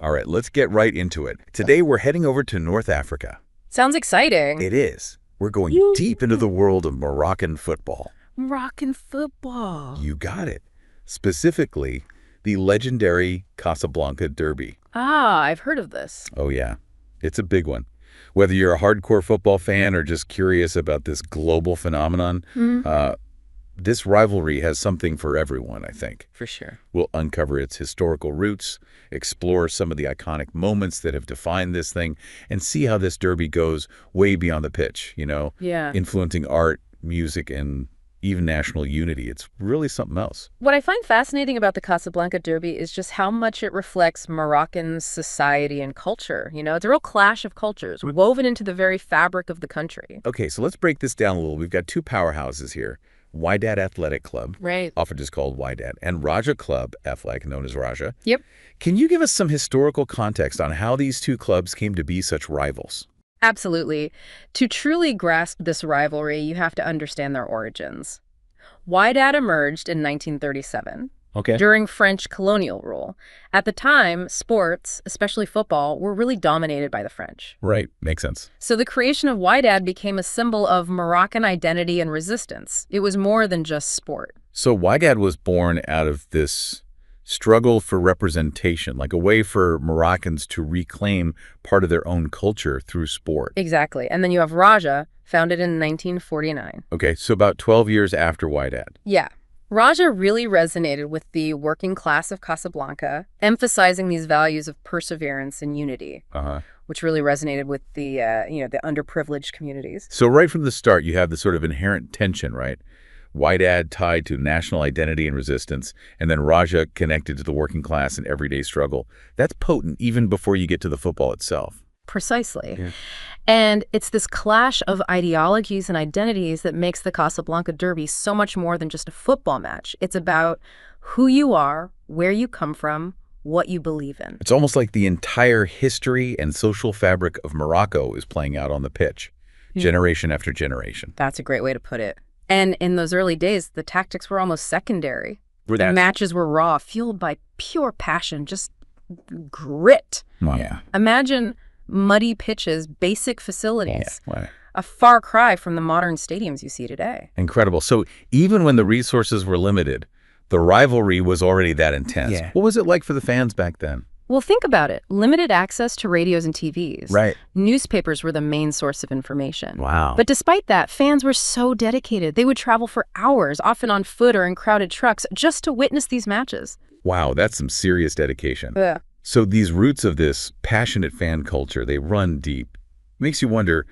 All right, let's get right into it. Today, we're heading over to North Africa. Sounds exciting. It is. We're going deep into the world of Moroccan football. Moroccan football. You got it. Specifically, the legendary Casablanca Derby. Ah, I've heard of this. Oh, yeah. It's a big one. Whether you're a hardcore football fan or just curious about this global phenomenon, this rivalry has something for everyone, I think. For sure. We'll uncover its historical roots, explore some of the iconic moments that have defined this thing, and see how this derby goes way beyond the pitch, influencing art, music, and even national unity. It's really something else. What I find fascinating about the Casablanca Derby is just how much it reflects Moroccan society and culture. It's a real clash of cultures woven into the very fabric of the country. Okay, so let's break this down a little. We've got two powerhouses here. Wydad Athletic Club, right, often just called Wydad, and Raja Club, Athletic, known as Raja. Yep. Can you give us some historical context on how these two clubs came to be such rivals? Absolutely. To truly grasp this rivalry, you have to understand their origins. Wydad emerged in 1937. During French colonial rule. At the time, sports, especially football, were really dominated by the French. Right. Makes sense. So the creation of Wydad became a symbol of Moroccan identity and resistance. It was more than just sport. So Wydad was born out of this struggle for representation, like a way for Moroccans to reclaim part of their own culture through sport. Exactly. And then you have Raja, founded in 1949. Okay, so about 12 years after Wydad. Yeah. Raja really resonated with the working class of Casablanca, emphasizing these values of perseverance and unity, which really resonated with the underprivileged communities. So right from the start, you have this sort of inherent tension, right? Wydad tied to national identity and resistance, and then Raja connected to the working class and everyday struggle. That's potent even before you get to the football itself. Precisely. Yeah. And it's this clash of ideologies and identities that makes the Casablanca Derby so much more than just a football match. It's about who you are, where you come from, what you believe in. It's almost like the entire history and social fabric of Morocco is playing out on the pitch, generation after generation. That's a great way to put it. And in those early days, the tactics were almost secondary. The matches were raw, fueled by pure passion, just grit. Wow. Yeah. Imagine muddy pitches, basic facilities. Yeah. Wow. A far cry from the modern stadiums you see today. Incredible. So even when the resources were limited, the rivalry was already that intense. Yeah. What was it like for the fans back then? Well, think about it. Limited access to radios and TVs. Right. Newspapers were the main source of information. Wow. But despite that, fans were so dedicated. They would travel for hours, often on foot or in crowded trucks, just to witness these matches. Wow, that's some serious dedication. Yeah. So these roots of this passionate fan culture, they run deep. Makes you wonder,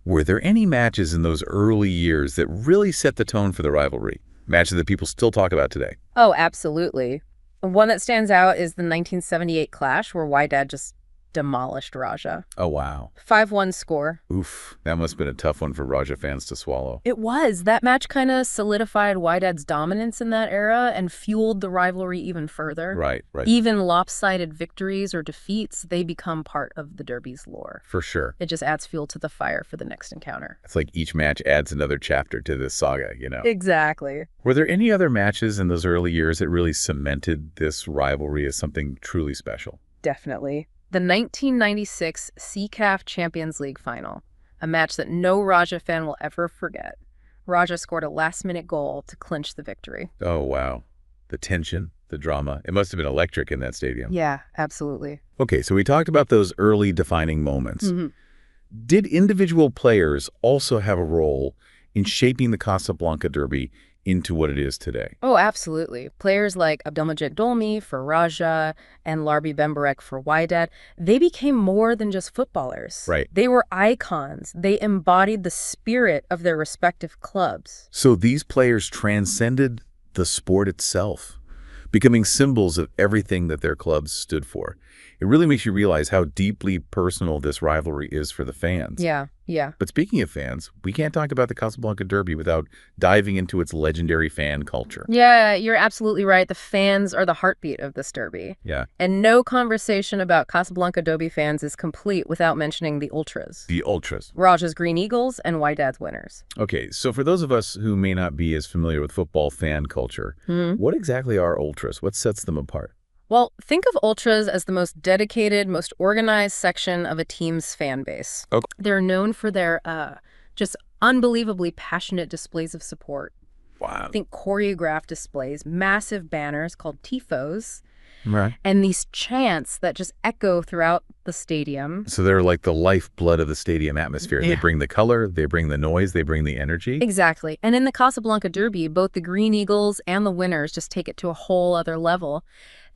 were there any matches in those early years that really set the tone for the rivalry? Matches that people still talk about today? Oh, absolutely. One that stands out is the 1978 clash where Wydad just demolished Raja. Oh, wow. 5-1 score. Oof, that must have been a tough one for Raja fans to swallow. It was. That match kind of solidified Wydad's dominance in that era and fueled the rivalry even further. Right. Even lopsided victories or defeats, they become part of the Derby's lore. For sure. It just adds fuel to the fire for the next encounter. It's like each match adds another chapter to this saga, Exactly. Were there any other matches in those early years that really cemented this rivalry as something truly special? Definitely. The 1996 CAF Champions League final, a match that no Raja fan will ever forget. Raja scored a last-minute goal to clinch the victory. Oh, wow. The tension, the drama. It must have been electric in that stadium. Yeah, absolutely. Okay, so we talked about those early defining moments. Did individual players also have a role in shaping the Casablanca Derby into what it is today? Oh, absolutely. Players like Abdelmajid Dolmy for Raja and Larbi Bembarek for Wydad, they became more than just footballers. Right. They were icons. They embodied the spirit of their respective clubs. So these players transcended the sport itself, becoming symbols of everything that their clubs stood for. It really makes you realize how deeply personal this rivalry is for the fans. Yeah. But speaking of fans, we can't talk about the Casablanca Derby without diving into its legendary fan culture. Yeah, you're absolutely right. The fans are the heartbeat of this derby. Yeah. And no conversation about Casablanca Derby fans is complete without mentioning the Ultras. The Ultras. Raja's Green Eagles and Wydad's Winners. Okay, so for those of us who may not be as familiar with football fan culture, what exactly are Ultras? What sets them apart? Well, think of ultras as the most dedicated, most organized section of a team's fan base. Okay. They're known for their just unbelievably passionate displays of support. Wow. Think choreographed displays, massive banners called tifos, Right. and these chants that just echo throughout the stadium. So they're like the lifeblood of the stadium atmosphere. Yeah. They bring the color, they bring the noise, they bring the energy. Exactly. And in the Casablanca Derby, both the Green Eagles and the winners just take it to a whole other level.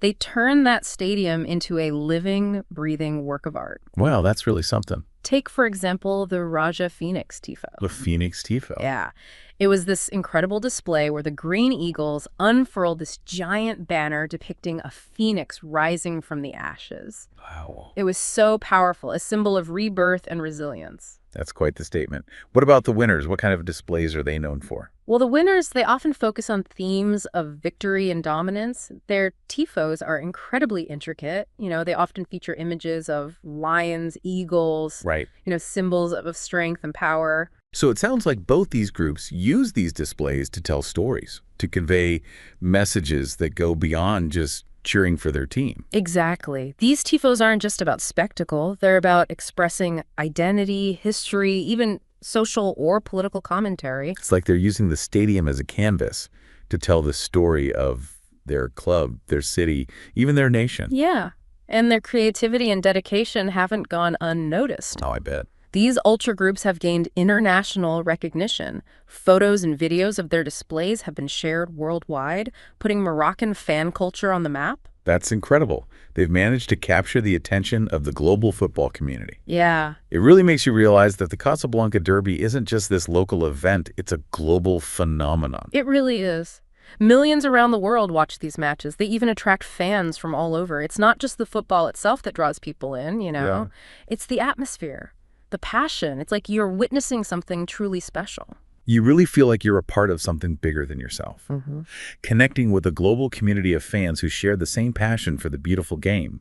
They turn that stadium into a living, breathing work of art. Wow, that's really something. Take, for example, the Raja Phoenix Tifo. The Phoenix Tifo. Yeah. It was this incredible display where the Green Eagles unfurled this giant banner depicting a phoenix rising from the ashes. Wow. It was so powerful, a symbol of rebirth and resilience. That's quite the statement. What about the winners? What kind of displays are they known for? Well, the winners, they often focus on themes of victory and dominance. Their tifos are incredibly intricate. They often feature images of lions, eagles, Right. Symbols of strength and power. So it sounds like both these groups use these displays to tell stories, to convey messages that go beyond just cheering for their team. Exactly. These tifos aren't just about spectacle. They're about expressing identity, history, even social or political commentary. It's like they're using the stadium as a canvas to tell the story of their club, their city, even their nation. Yeah. And their creativity and dedication haven't gone unnoticed. Oh, I bet. These ultra groups have gained international recognition. Photos and videos of their displays have been shared worldwide, putting Moroccan fan culture on the map. That's incredible. They've managed to capture the attention of the global football community. Yeah. It really makes you realize that the Casablanca Derby isn't just this local event, it's a global phenomenon. It really is. Millions around the world watch these matches. They even attract fans from all over. It's not just the football itself that draws people in, Yeah. It's the atmosphere, the passion. It's like you're witnessing something truly special. You really feel like you're a part of something bigger than yourself. Mm-hmm. Connecting with a global community of fans who share the same passion for the beautiful game.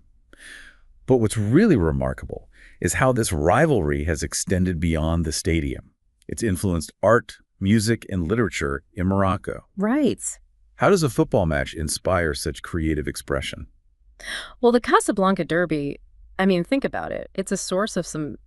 But what's really remarkable is how this rivalry has extended beyond the stadium. It's influenced art, music, and literature in Morocco. Right. How does a football match inspire such creative expression? Well, the Casablanca Derby, think about it. It's a source of some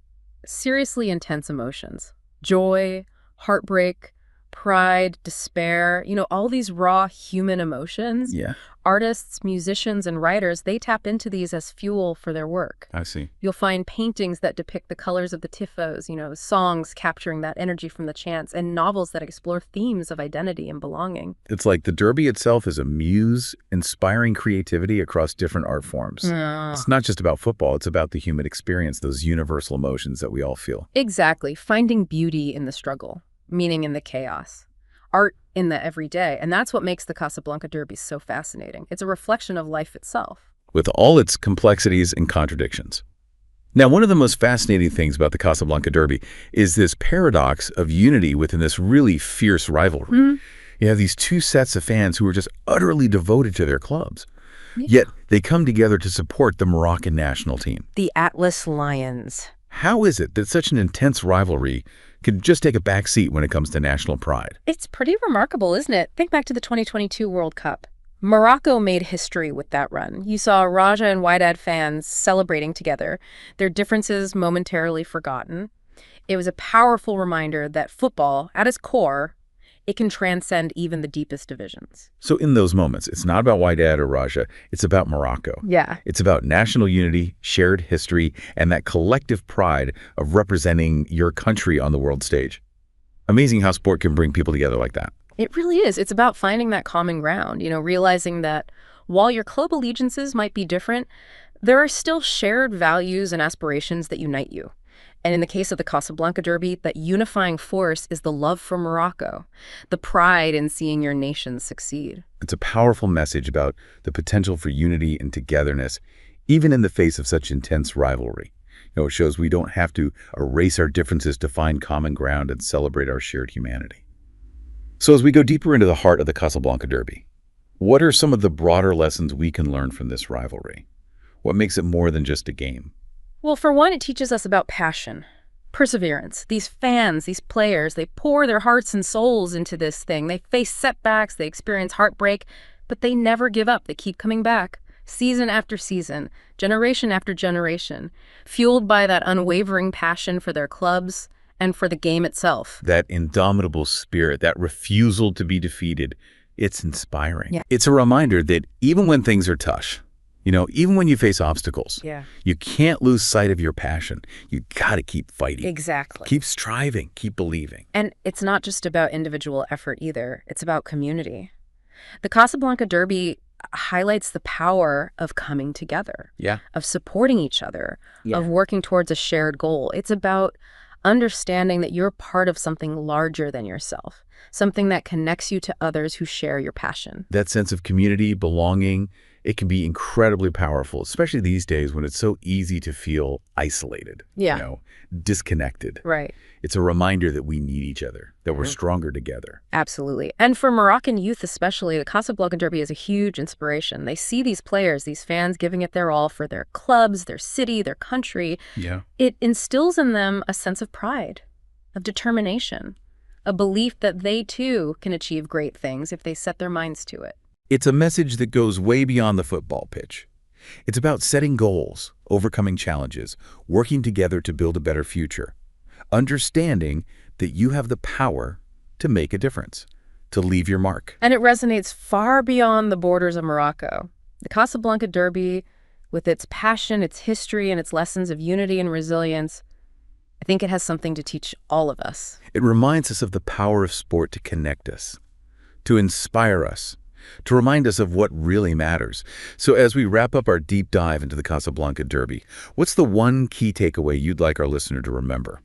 seriously intense emotions. Joy, heartbreak, pride, despair, all these raw human emotions. Yeah. Artists, musicians, and writers, they tap into these as fuel for their work. I see. You'll find paintings that depict the colors of the tifos, songs capturing that energy from the chants, and novels that explore themes of identity and belonging. It's like the Derby itself is a muse, inspiring creativity across different art forms. It's not just about football, it's about the human experience, those universal emotions that we all feel. Exactly. Finding beauty in the struggle, meaning in the chaos, art in the everyday. And that's what makes the Casablanca Derby so fascinating. It's a reflection of life itself, with all its complexities and contradictions. Now, one of the most fascinating things about the Casablanca Derby is this paradox of unity within this really fierce rivalry. Mm-hmm. You have these two sets of fans who are just utterly devoted to their clubs. Yeah. Yet they come together to support the Moroccan national team. The Atlas Lions. How is it that such an intense rivalry could just take a back seat when it comes to national pride? It's pretty remarkable, isn't it? Think back to the 2022 World Cup. Morocco made history with that run. You saw Raja and Wydad fans celebrating together, their differences momentarily forgotten. It was a powerful reminder that football, at its core, it can transcend even the deepest divisions. So in those moments, it's not about Wydad or Raja, it's about Morocco. Yeah. It's about national unity, shared history, and that collective pride of representing your country on the world stage. Amazing how sport can bring people together like that. It really is. It's about finding that common ground, realizing that while your club allegiances might be different, there are still shared values and aspirations that unite you. And in the case of the Casablanca Derby, that unifying force is the love for Morocco, the pride in seeing your nation succeed. It's a powerful message about the potential for unity and togetherness, even in the face of such intense rivalry. It shows we don't have to erase our differences to find common ground and celebrate our shared humanity. So as we go deeper into the heart of the Casablanca Derby, what are some of the broader lessons we can learn from this rivalry? What makes it more than just a game? Well, for one, it teaches us about passion, perseverance. These fans, these players, they pour their hearts and souls into this thing. They face setbacks, they experience heartbreak, but they never give up. They keep coming back. season after season, generation after generation, fueled by that unwavering passion for their clubs and for the game itself. That indomitable spirit, that refusal to be defeated, it's inspiring. Yeah. It's a reminder that even when things are tough, even when you face obstacles, you can't lose sight of your passion. You got to keep fighting. Exactly. Keep striving, keep believing. And it's not just about individual effort either. It's about community. The Casablanca Derby highlights the power of coming together, of supporting each other, of working towards a shared goal. It's about understanding that you're part of something larger than yourself, something that connects you to others who share your passion. That sense of community, belonging, it can be incredibly powerful, especially these days when it's so easy to feel isolated, disconnected. Right. It's a reminder that we need each other, that we're stronger together. Absolutely. And for Moroccan youth especially, the Casablanca Derby is a huge inspiration. They see these players, these fans giving it their all for their clubs, their city, their country. It instills in them a sense of pride, of determination, a belief that they too can achieve great things if they set their minds to it. It's a message that goes way beyond the football pitch. It's about setting goals, overcoming challenges, working together to build a better future, understanding that you have the power to make a difference, to leave your mark. And it resonates far beyond the borders of Morocco. The Casablanca Derby, with its passion, its history, and its lessons of unity and resilience, I think it has something to teach all of us. It reminds us of the power of sport to connect us, to inspire us, to remind us of what really matters. So as we wrap up our deep dive into the Casablanca Derby, what's the one key takeaway you'd like our listener to remember?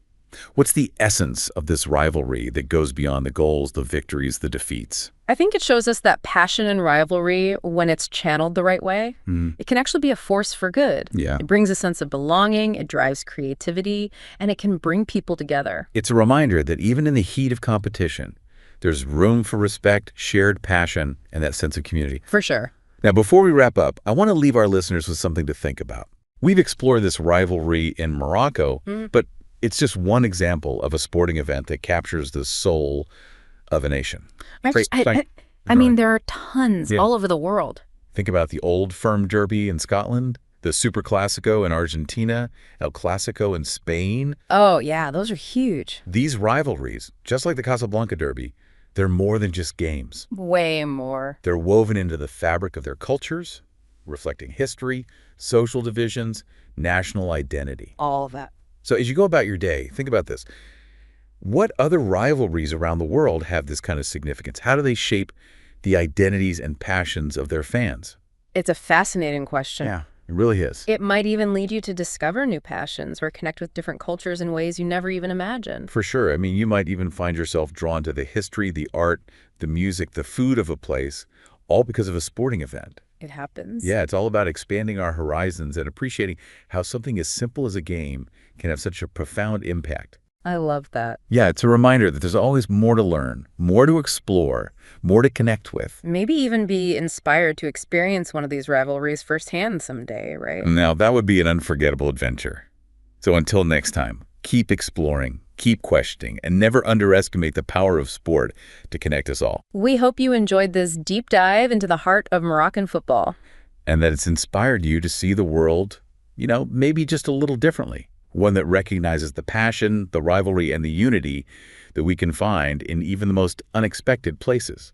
What's the essence of this rivalry that goes beyond the goals, the victories, the defeats? I think it shows us that passion and rivalry, when it's channeled the right way, it can actually be a force for good. It brings a sense of belonging, it drives creativity, and it can bring people together. It's a reminder that even in the heat of competition, there's room for respect, shared passion, and that sense of community. For sure. Now, before we wrap up, I want to leave our listeners with something to think about. We've explored this rivalry in Morocco, but it's just one example of a sporting event that captures the soul of a nation. I mean, there are tons all over the world. Think about the Old Firm Derby in Scotland, the Super Classico in Argentina, El Clasico in Spain. Oh, yeah, those are huge. These rivalries, just like the Casablanca Derby, they're more than just games. Way more. They're woven into the fabric of their cultures, reflecting history, social divisions, national identity. All of that. So as you go about your day, think about this. What other rivalries around the world have this kind of significance? How do they shape the identities and passions of their fans? It's a fascinating question. Yeah, it really is. It might even lead you to discover new passions or connect with different cultures in ways you never even imagined. For sure. I mean, you might even find yourself drawn to the history, the art, the music, the food of a place, all because of a sporting event. It happens. Yeah, it's all about expanding our horizons and appreciating how something as simple as a game can have such a profound impact. I love that. Yeah, it's a reminder that there's always more to learn, more to explore, more to connect with. Maybe even be inspired to experience one of these rivalries firsthand someday, right? Now, that would be an unforgettable adventure. So until next time, keep exploring, keep questioning, and never underestimate the power of sport to connect us all. We hope you enjoyed this deep dive into the heart of Moroccan football. And that it's inspired you to see the world, maybe just a little differently. One that recognizes the passion, the rivalry, and the unity that we can find in even the most unexpected places.